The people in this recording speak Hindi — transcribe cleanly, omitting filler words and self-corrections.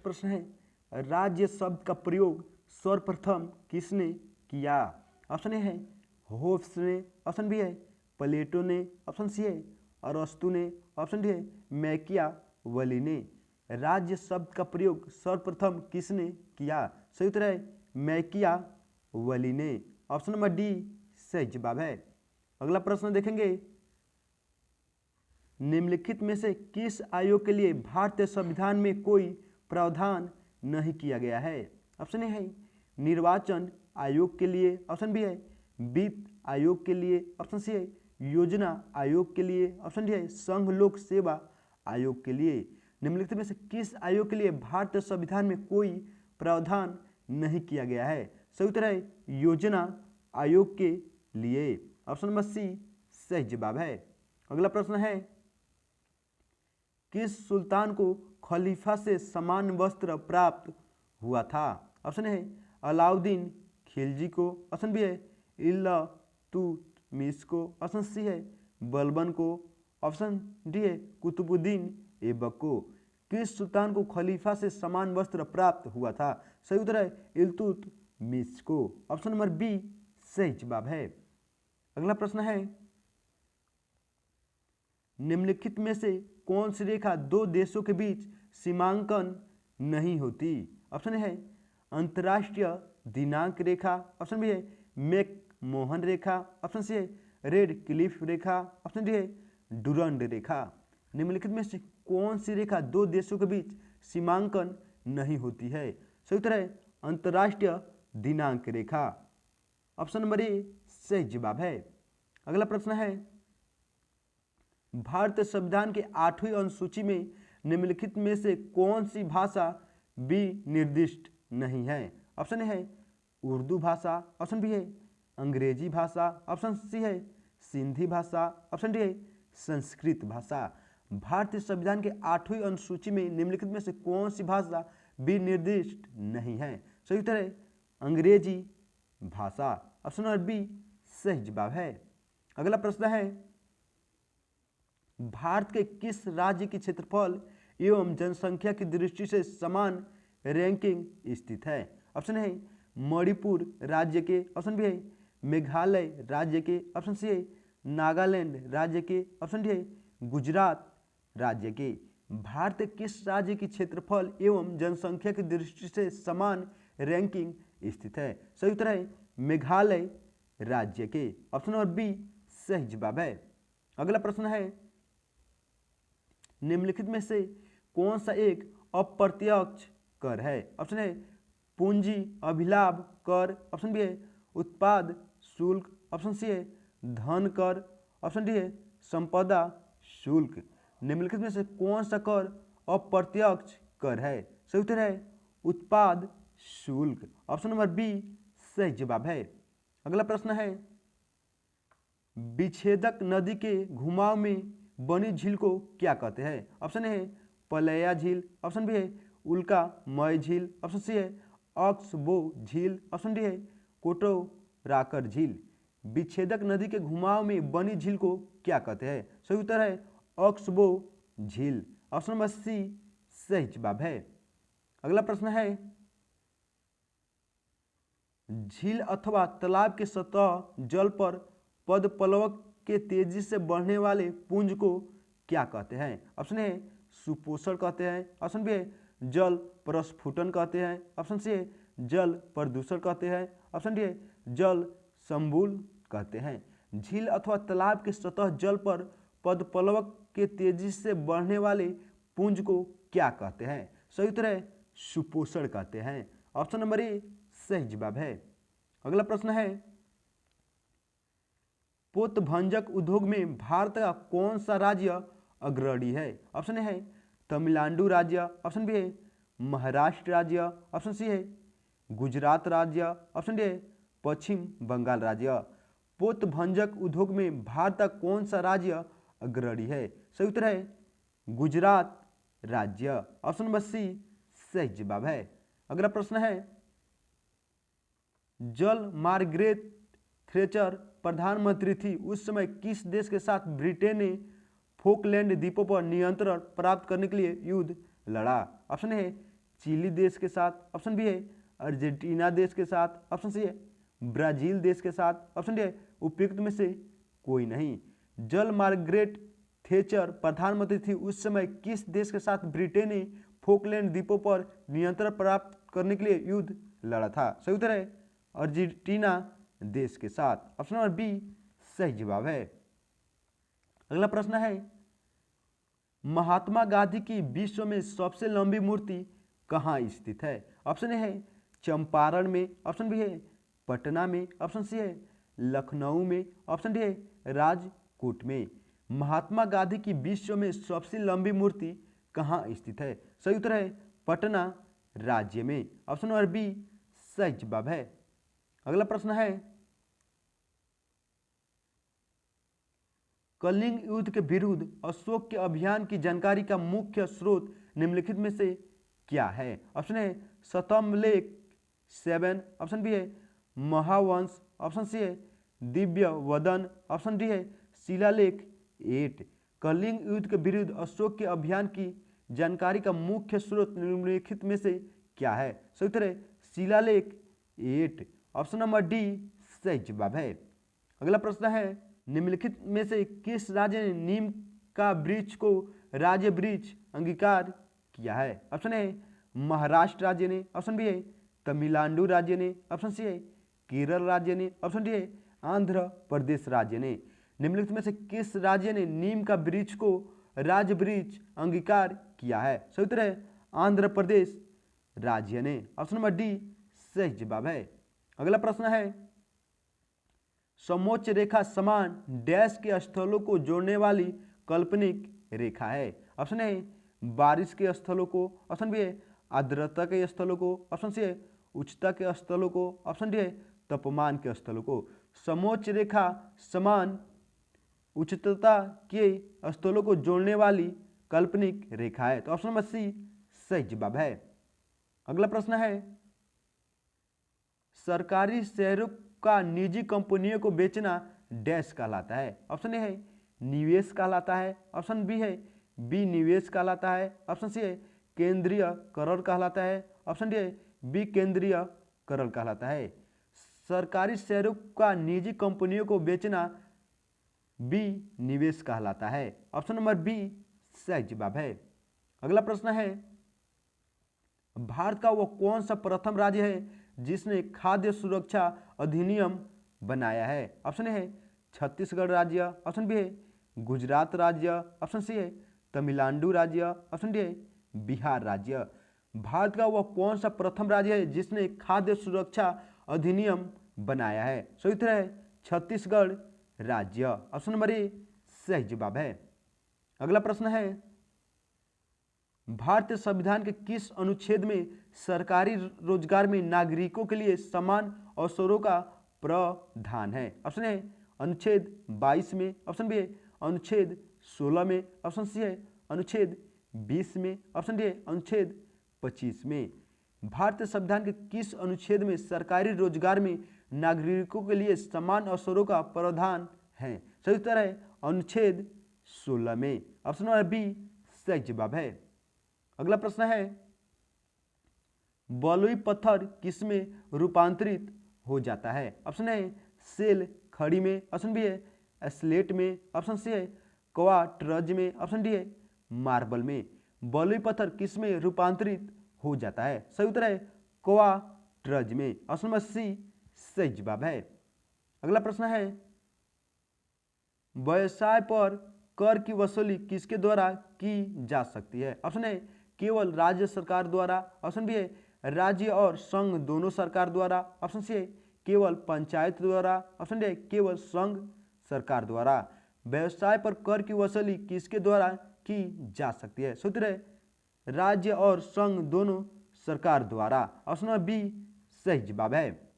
प्रश्न है राज्य शब्द का प्रयोग सर्वप्रथम किसने किया? ऑप्शन ए है होब्स ने, ऑप्शन बी है प्लेटो ने, ऑप्शन सी है अरस्तु ने, ऑप्शन डी है मैकियावेली ने। राज्य शब्द का प्रयोग सर्वप्रथम किसने किया? सही उत्तर है मैकियावेली ने। ऑप्शन नंबर डी सही जवाब है। अगला प्रश्न देखेंगे, निम्नलिखित में से किस आयोग के लिए भारतीय संविधान में कोई प्रावधान नहीं किया गया है? ऑप्शन ए है निर्वाचन आयोग के लिए, ऑप्शन बी है वित्त आयोग के लिए, ऑप्शन सी है योजना आयोग के लिए, ऑप्शन डी है संघ लोक सेवा आयोग के लिए। निम्नलिखित में से किस आयोग के लिए भारतीय संविधान में कोई प्रावधान नहीं किया गया है? सही उत्तर है योजना आयोग के लिए। ऑप्शन नंबर सी सही जवाब है। अगला प्रश्न है, किस सुल्तान को खलीफा से समान वस्त्र प्राप्त हुआ था? ऑप्शन है अलाउद्दीन खिलजी को, ऑप्शन बी है इल्तुतमिश को, ऑप्शन सी है बलबन को, ऑप्शन डी है कुतुबुद्दीन ऐबक को। किस सुल्तान को खलीफा से समान वस्त्र प्राप्त हुआ था? सही उत्तर है इल्तुतमिश को। ऑप्शन नंबर बी सही जवाब है। अगला प्रश्न है, निम्नलिखित में से कौन सी रेखा दो देशों के बीच सीमांकन नहीं होती? ऑप्शन है अंतर्राष्ट्रीय दिनांक रेखा, ऑप्शन बी है मैकमोहन रेखा, ऑप्शन सी है रेड क्लिफ रेखा, ऑप्शन डी है डुरंड रेखा। निम्नलिखित में से कौन सी रेखा दो देशों के बीच सीमांकन नहीं होती है? सही उत्तर है अंतर्राष्ट्रीय दिनांक रेखा। ऑप्शन नंबर ए सही जवाब है। अगला प्रश्न है, भारतीय संविधान के 8वीं अनुसूची में निम्नलिखित में से कौन सी भाषा विनिर्दिष्ट नहीं है? ऑप्शन ए है उर्दू भाषा, ऑप्शन बी है अंग्रेजी भाषा, ऑप्शन सी है सिंधी भाषा, ऑप्शन डी है संस्कृत भाषा। भारतीय संविधान के 8वीं अनुसूची में निम्नलिखित में से कौन सी भाषा विनिर्दिष्ट नहीं है? सही उत्तर है अंग्रेजी भाषा। ऑप्शन नंबर बी सही जवाब है। अगला प्रश्न है, भारत के किस राज्य की क्षेत्रफल एवं जनसंख्या की दृष्टि से समान रैंकिंग स्थित है? ऑप्शन है मणिपुर राज्य के, ऑप्शन बी है मेघालय राज्य के, ऑप्शन सी है नागालैंड राज्य के, ऑप्शन डी है गुजरात राज्य के। भारत के किस राज्य की क्षेत्रफल एवं जनसंख्या की दृष्टि से समान रैंकिंग स्थित है? सही उत्तर है मेघालय राज्य के। ऑप्शन नंबर बी सही जवाब है। अगला प्रश्न है, निम्नलिखित में से कौन सा एक अप्रत्यक्ष कर है? ऑप्शन है पूंजी अभिलाभ कर, ऑप्शन बी है उत्पाद शुल्क, ऑप्शन सी है धन कर, ऑप्शन डी है संपदा शुल्क। निम्नलिखित में से कौन सा कर अप्रत्यक्ष कर है? सही उत्तर है उत्पाद शुल्क। ऑप्शन नंबर बी सही जवाब है। अगला प्रश्न है, विच्छेदक नदी के घुमाव में बनी झील को क्या कहते हैं? ऑप्शन ए है पलैया झील, ऑप्शन बी है उल्कामय झील, ऑप्शन सी है ऑक्सबो झील, ऑप्शन डी है कोटोराकर झील। विच्छेदक नदी के घुमाव में बनी झील को क्या कहते हैं? सही उत्तर है ऑक्सबो झील। ऑप्शन नंबर सी सही जवाब है। अगला प्रश्न है, झील अथवा तालाब के सतह जल पर पदपल्लवक के तेजी से बढ़ने वाले पुंज को क्या कहते हैं? ऑप्शन ए सुपोषण कहते हैं, ऑप्शन बी है जल प्रस्फुटन कहते हैं, ऑप्शन सी है जल प्रदूषण कहते हैं, ऑप्शन डी है जल संबुल कहते हैं। झील अथवा तालाब के सतह जल पर पदपल्लवक के तेजी से बढ़ने वाले पुंज को क्या कहते हैं? सही उत्तर है सुपोषण कहते हैं। ऑप्शन नंबर ए सही जवाब है। अगला प्रश्न है, पोतभंजक उद्योग में भारत का कौन सा राज्य अग्रणी है? ऑप्शन ए है तमिलनाडु राज्य, ऑप्शन बी है महाराष्ट्र राज्य, ऑप्शन सी है गुजरात राज्य, ऑप्शन डी है पश्चिम बंगाल राज्य। पोतभंजक उद्योग में भारत का कौन सा राज्य अग्रणी है? सही उत्तर है गुजरात राज्य। ऑप्शन नंबर सी सही जवाब है। अगला प्रश्न है, जल मार्गरेट थ्रेचर प्रधानमंत्री थी उस समय किस देश के साथ ब्रिटेन ने फोकलैंड द्वीपों पर नियंत्रण प्राप्त करने के लिए युद्ध लड़ा? ऑप्शन है चिली देश के साथ, ऑप्शन बी है अर्जेंटीना देश के साथ, ऑप्शन सी है ब्राजील देश के साथ, ऑप्शन डी है उपयुक्त में से कोई नहीं। जल मार्गरेट थेचर प्रधानमंत्री थी उस समय किस देश के साथ ब्रिटेन ने फोकलैंड द्वीपों पर नियंत्रण प्राप्त करने के लिए युद्ध लड़ा था? सही उत्तर है अर्जेंटीना देश के साथ, ऑप्शन नंबर बी सही जवाब है। अगला प्रश्न है महात्मा गांधी की विश्व में सबसे लंबी मूर्ति कहाँ स्थित है? ऑप्शन ए है चंपारण में, ऑप्शन बी है पटना में, ऑप्शन सी है लखनऊ में, ऑप्शन डी है राजकोट में। महात्मा गांधी की विश्व में सबसे लंबी मूर्ति कहाँ स्थित है? सही उत्तर है पटना राज्य में, ऑप्शन नंबर बी सही जवाब है। अगला प्रश्न है कलिंग युद्ध के विरुद्ध अशोक के अभियान की जानकारी का मुख्य स्रोत निम्नलिखित में से क्या है? ऑप्शन है शतमलेख 7, ऑप्शन बी है महावंश, ऑप्शन सी है दिव्य वदन, ऑप्शन डी है शिलालेख 8। कलिंग युद्ध के विरुद्ध अशोक के अभियान की जानकारी का मुख्य स्रोत निम्नलिखित में से क्या है? सही उत्तर है शिलालेख 8, ऑप्शन नंबर डी सही जवाब है। अगला प्रश्न है निम्नलिखित में से किस राज्य ने नीम का वृक्ष को राज्य वृक्ष अंगीकार किया है? ऑप्शन ए महाराष्ट्र राज्य ने, ऑप्शन बी है तमिलनाडु राज्य ने, ऑप्शन सी है केरल राज्य ने, ऑप्शन डी है आंध्र प्रदेश राज्य ने। निम्नलिखित में से किस राज्य ने नीम का वृक्ष को राज्य वृक्ष अंगीकार किया है? सही उत्तर है आंध्र प्रदेश राज्य ने, ऑप्शन नंबर डी सही जवाब है। अगला प्रश्न है समोच्च रेखा समान डैश के स्थलों को जोड़ने वाली काल्पनिक रेखा है? ऑप्शन ए बारिश के स्थलों को, ऑप्शन बी है आर्द्रता के स्थलों को, ऑप्शन सी है उच्चता के स्थलों को, ऑप्शन डी है तापमान के स्थलों को। समोच्च रेखा समान उच्चता के स्थलों को जोड़ने वाली काल्पनिक रेखा है, तो ऑप्शन नंबर सी सही जवाब है। अगला प्रश्न है सरकारी शेयरों का निजी कंपनियों को बेचना डैश कहलाता है? ऑप्शन ए है निवेश कहलाता है, ऑप्शन बी है विनिवेश कहलाता है, ऑप्शन सी है केंद्रीय करण कहलाता है, ऑप्शन डी है विकेंद्रीय करण कहलाता है। सरकारी शेयरों का निजी कंपनियों को बेचना विनिवेश कहलाता है, ऑप्शन नंबर बी सही जवाब है। अगला प्रश्न है भारत का वह कौन सा प्रथम राज्य है जिसने खाद्य सुरक्षा अधिनियम बनाया है? ऑप्शन ए है छत्तीसगढ़ राज्य, ऑप्शन बी है गुजरात राज्य, ऑप्शन सी है तमिलनाडु राज्य, ऑप्शन डी है बिहार राज्य। भारत का वह कौन सा प्रथम राज्य है जिसने खाद्य सुरक्षा अधिनियम बनाया है? सही उत्तर है छत्तीसगढ़ राज्य, ऑप्शन नंबर ए सही जवाब है। अगला प्रश्न है भारतीय संविधान के किस अनुच्छेद में सरकारी रोजगार में नागरिकों के लिए समान अवसरों का प्रावधान है? ऑप्शन ए अनुच्छेद 22 में, ऑप्शन बी है अनुच्छेद 16 में, ऑप्शन सी है अनुच्छेद 20 में, ऑप्शन डी है अनुच्छेद 25 में। भारतीय संविधान के किस अनुच्छेद में सरकारी रोजगार में नागरिकों के लिए समान अवसरों का प्रावधान है? सही उत्तर है अनुच्छेद 16 में, ऑप्शन नंबर बी सही जवाब है। अगला प्रश्न है बलुई पत्थर किसमें रूपांतरित हो जाता है? ऑप्शन ए सेल खड़ी में, ऑप्शन बी है स्लेट में, ऑप्शन सी है क्वार्ट्ज में, ऑप्शन डी है मार्बल में। बलुई पत्थर किसमें रूपांतरित हो जाता है? सही उत्तर है क्वार्ट्ज में, ऑप्शन नंबर सी सही जवाब है। अगला प्रश्न है व्यवसाय पर कर की वसूली किसके द्वारा की जा सकती है? ऑप्शन ए केवल राज्य सरकार द्वारा, ऑप्शन बी है राज्य और संघ दोनों सरकार द्वारा, ऑप्शन सी है केवल पंचायत द्वारा, ऑप्शन डी है केवल संघ सरकार द्वारा। व्यवसाय पर कर की वसूली किसके द्वारा की जा सकती है? सूत्र है राज्य और संघ दोनों सरकार द्वारा, ऑप्शन नंबर बी सही जवाब है।